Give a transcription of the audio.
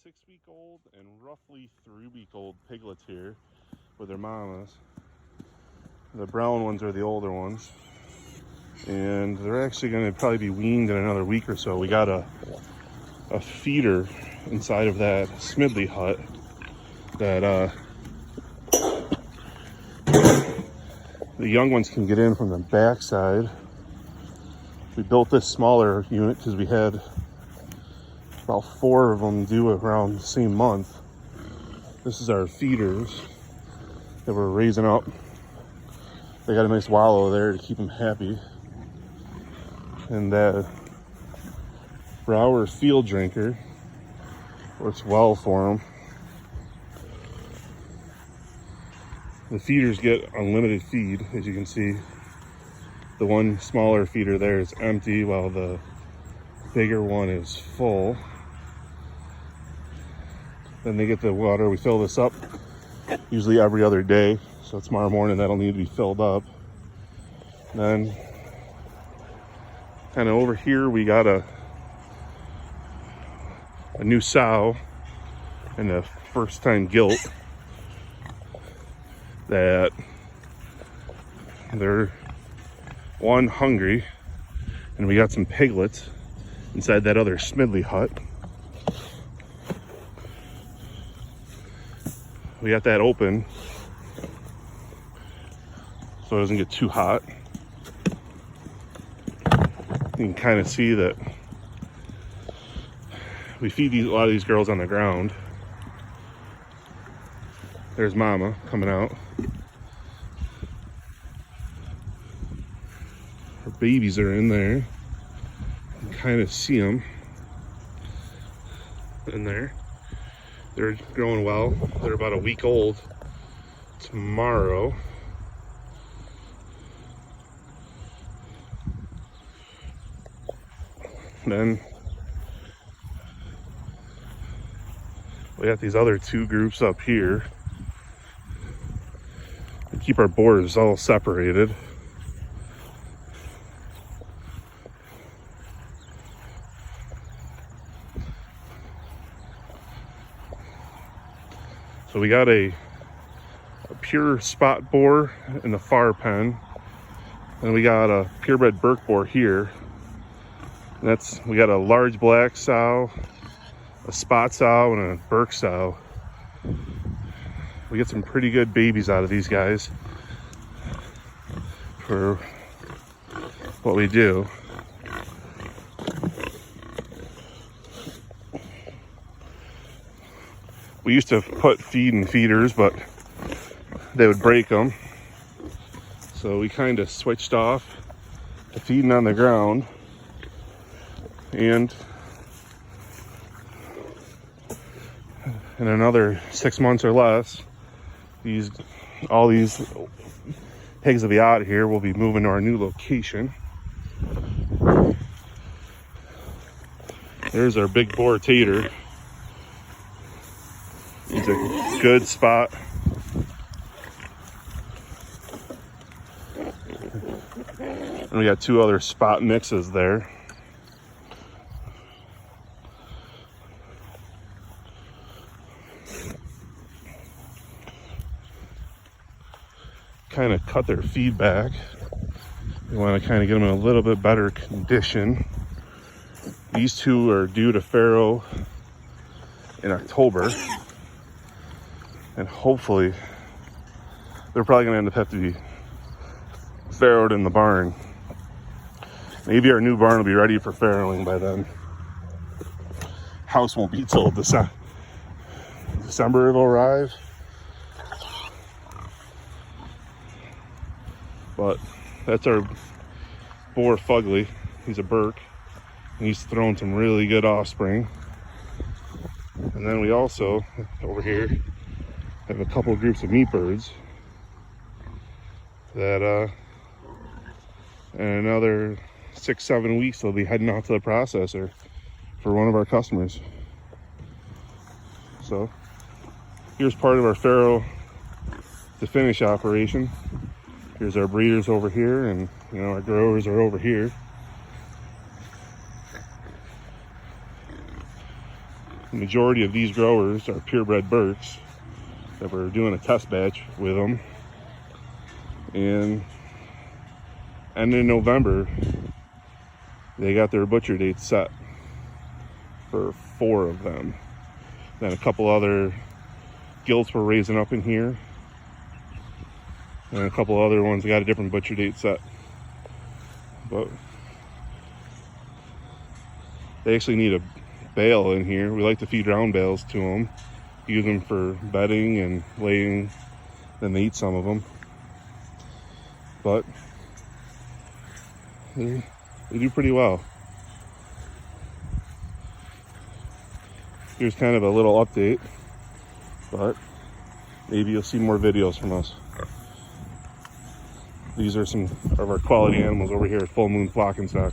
6-week-old and roughly 3-week-old piglets here with their mamas. The brown ones are the older ones, and they're actually going to probably be weaned in another week or so. We got a feeder inside of that Smidley hut that the young ones can get in from the backside. We built this smaller unit because we had about 4 of them due around the same month. This is our feeders that we're raising up. They got a nice wallow there to keep them happy. And that Brower Field Drinker works well for them. The feeders get unlimited feed, as you can see. The one smaller feeder there is empty while the bigger one is full. Then they get the water. We fill this up usually every other day. So tomorrow morning that'll need to be filled up. Then kind of over here we got a new sow and a first time gilt that they're one hungry, and we got some piglets inside that other Smidley hut. We got that open so it doesn't get too hot. You can kind of see that we feed a lot of these girls on the ground. There's Mama coming out. Her babies are in there. You can kind of see them in there. They're growing well. They're about a week old tomorrow. Then we got these other 2 groups up here. We keep our boars all separated. So we got a pure spot boar in the far pen, and we got a purebred Burke boar here. And we got a large black sow, a spot sow, and a Burke sow. We get some pretty good babies out of these guys for what we do. We used to put feed in feeders, but they would break them. So we kind of switched off to feeding on the ground. And in another 6 months or less, all these pigs will be out of here. We'll be moving to our new location. There's our big boar Tater. He's a good spot. And we got 2 other spot mixes there. Kind of cut their feed back. We want to kind of get them in a little bit better condition. These 2 are due to farrow in October, and hopefully they're probably going to end up having to be farrowed in the barn. Maybe our new barn will be ready for farrowing by then. House won't be till December it'll arrive. But that's our boar Fugly. He's a Burke, and he's thrown some really good offspring. And then we also, over here, have a couple groups of meat birds that in another 6-7 weeks they'll be heading out to the processor for one of our customers. So here's part of our farrow to finish operation. Here's our breeders over here, and our growers are over here. The majority of these growers are purebred Berks that we're doing a test batch with them. And end of November, they got their butcher dates set for 4 of them. Then a couple other gilts were raising up in here. And a couple other ones got a different butcher date set. But they actually need a bale in here. We like to feed round bales to them. Use them for bedding and laying. Then they eat some of them. But they do pretty well. Here's kind of a little update. But maybe you'll see more videos from us. These are some of our quality animals over here at Full Moon Flock and Stock.